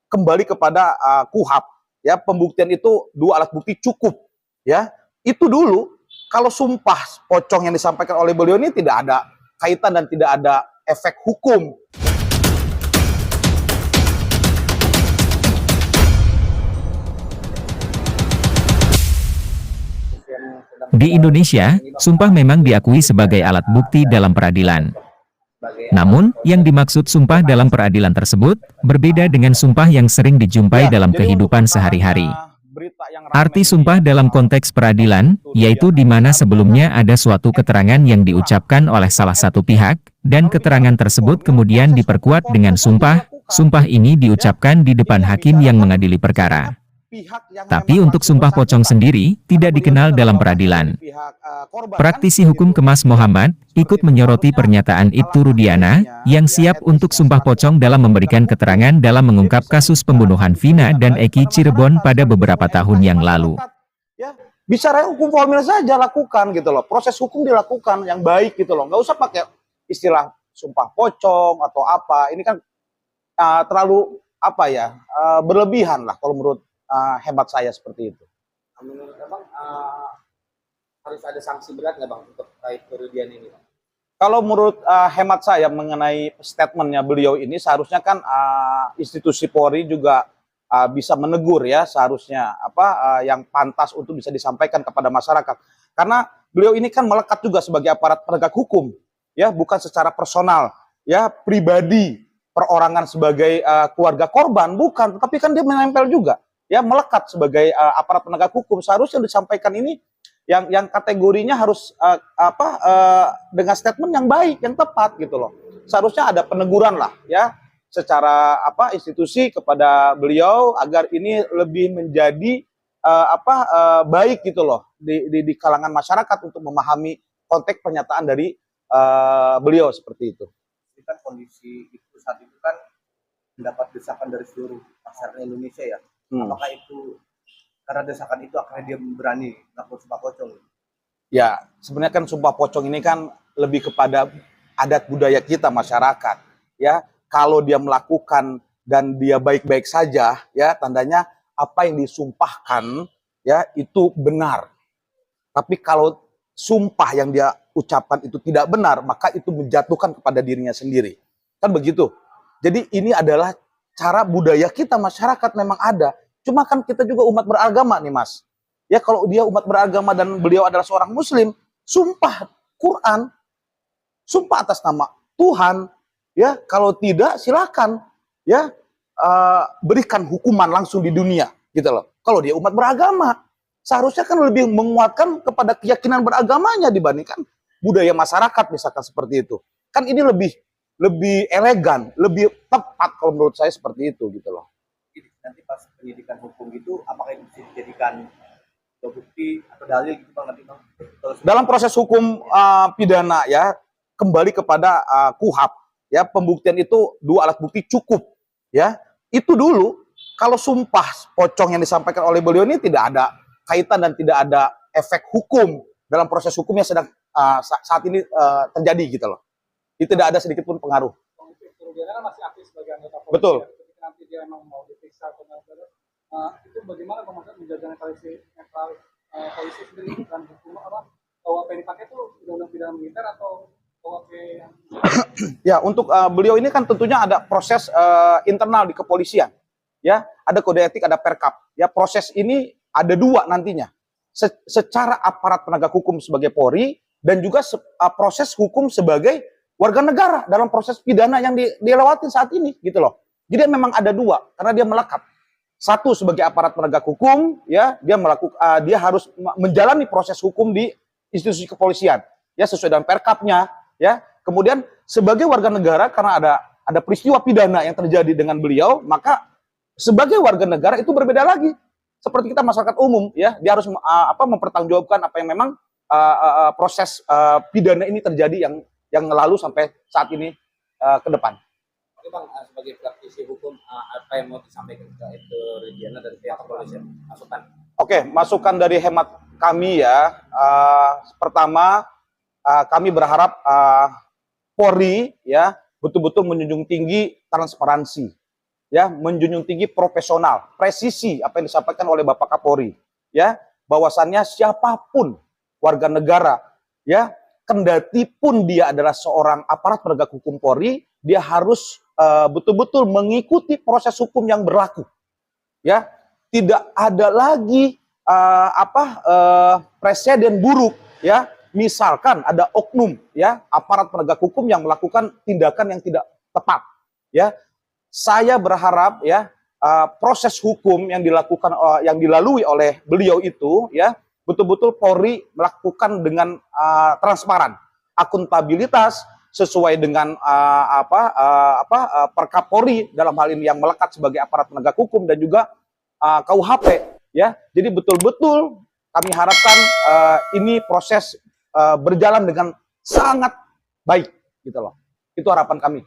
kembali kepada KUHP, ya. Pembuktian itu 2 alat bukti cukup, ya. Itu dulu. Kalau sumpah pocong yang disampaikan oleh beliau ini tidak ada kaitan dan tidak ada efek hukum. Di Indonesia, sumpah memang diakui sebagai alat bukti dalam peradilan. Namun, yang dimaksud sumpah dalam peradilan tersebut berbeda dengan sumpah yang sering dijumpai dalam kehidupan sehari-hari. Arti sumpah dalam konteks peradilan, yaitu di mana sebelumnya ada suatu keterangan yang diucapkan oleh salah satu pihak, dan keterangan tersebut kemudian diperkuat dengan sumpah. Sumpah ini diucapkan di depan hakim yang mengadili perkara. Tapi untuk sumpah pocong sendiri tidak dikenal dalam peradilan. Praktisi hukum Kemas Muhammad ikut menyoroti pernyataan Ibtu Rudiana yang siap untuk sumpah pocong dalam memberikan keterangan dalam mengungkap kasus pembunuhan Vina dan Eki Cirebon pada beberapa tahun yang lalu. Bicara hukum formil saja lakukan gitu loh. Proses hukum dilakukan yang baik gitu loh. Nggak usah pakai istilah sumpah pocong atau apa. Ini kan terlalu berlebihan lah kalau menurut hemat saya seperti itu. Menurut Abang harus ada sanksi berat nggak Bang untuk terkait kerugian ini Bang? Kalau menurut hemat saya mengenai statementnya beliau ini seharusnya kan institusi Polri juga bisa menegur ya, seharusnya yang pantas untuk bisa disampaikan kepada masyarakat. Karena beliau ini kan melekat juga sebagai aparat penegak hukum, ya, bukan secara personal, ya, pribadi, perorangan sebagai keluarga korban, bukan, tetapi kan dia menempel juga. Ya, melekat sebagai aparat penegak hukum. Seharusnya disampaikan ini yang kategorinya harus dengan statement yang baik, yang tepat gitu loh. Seharusnya ada peneguran lah ya secara institusi kepada beliau agar ini lebih menjadi baik gitu loh di kalangan masyarakat untuk memahami konteks pernyataan dari beliau seperti itu. Ini kan kondisi itu saat itu kan mendapat desakan dari seluruh masyarakat Indonesia ya. Apakah itu karena desakan itu akhirnya dia berani melakukan sumpah pocong? Ya, sebenarnya kan sumpah pocong ini kan lebih kepada adat budaya kita masyarakat. Ya, kalau dia melakukan dan dia baik-baik saja, ya tandanya apa yang disumpahkan ya itu benar. Tapi kalau sumpah yang dia ucapkan itu tidak benar, maka itu menjatuhkan kepada dirinya sendiri. Kan begitu. Jadi ini adalah cara budaya kita masyarakat memang ada. Cuma kan kita juga umat beragama nih Mas. Ya kalau dia umat beragama dan beliau adalah seorang muslim, sumpah Quran, sumpah atas nama Tuhan, ya kalau tidak silakan ya berikan hukuman langsung di dunia gitu loh. Kalau dia umat beragama, seharusnya kan lebih menguatkan kepada keyakinan beragamanya dibandingkan budaya masyarakat misalkan seperti itu. Kan ini lebih elegan, lebih tepat kalau menurut saya seperti itu gitu loh. Nanti pas penyidikan hukum itu apakah itu bisa dijadikan bukti atau dalil gitu Bang nanti Bang? Dalam proses hukum pidana ya kembali kepada KUHP ya, pembuktian itu 2 alat bukti cukup ya. Itu dulu. Kalau sumpah pocong yang disampaikan oleh beliau ini tidak ada kaitan dan tidak ada efek hukum dalam proses hukum yang sedang saat ini terjadi gitu loh. Itu tidak ada sedikit pun pengaruh. Kan masih aktif sebagai anggota polisi. Betul. Ketika nanti dia memang mau diperiksa atau itu bagaimana maksudnya menjaga polisi sendiri dan hukum KUHP yang dipakai itu undang-undang pidana militer atau KUHP yang ya untuk beliau ini kan tentunya ada proses internal di kepolisian. Ya, ada kode etik, ada perkap. Ya, proses ini ada 2 nantinya. Secara aparat penegak hukum sebagai Polri dan juga proses hukum sebagai warga negara dalam proses pidana yang dilewati saat ini gitu loh. Jadi memang ada 2 karena dia melekat. Satu sebagai aparat penegak hukum ya, dia harus menjalani proses hukum di institusi kepolisian ya sesuai dengan perkapnya ya. Kemudian sebagai warga negara karena ada peristiwa pidana yang terjadi dengan beliau, maka sebagai warga negara itu berbeda lagi. Seperti kita masyarakat umum ya, dia harus mempertanggungjawabkan apa yang memang proses pidana ini terjadi yang lalu sampai saat ini ke depan. Oke Bang, sebagai praktisi hukum apa yang mau disampaikan ke Ibtu Rudiana dari pihak kepolisian? Masukan. Oke, masukan dari hemat kami ya. Pertama, kami berharap Polri ya betul-betul menjunjung tinggi transparansi. ya, menjunjung tinggi profesional, presisi apa yang disampaikan oleh Bapak Kapolri, ya, bahwasannya siapapun warga negara, ya, kendati pun dia adalah seorang aparat penegak hukum Polri, dia harus betul-betul mengikuti proses hukum yang berlaku, ya. Tidak ada lagi presiden buruk, ya. Misalkan ada oknum, ya, aparat penegak hukum yang melakukan tindakan yang tidak tepat, ya. Saya berharap, ya, proses hukum yang dilakukan yang dilalui oleh beliau itu, ya, betul-betul Polri melakukan dengan transparan, akuntabilitas sesuai dengan Perkapolri dalam hal ini yang melekat sebagai aparat penegak hukum dan juga KUHP, ya. Jadi betul-betul kami harapkan ini proses berjalan dengan sangat baik, gitu loh. Itu harapan kami.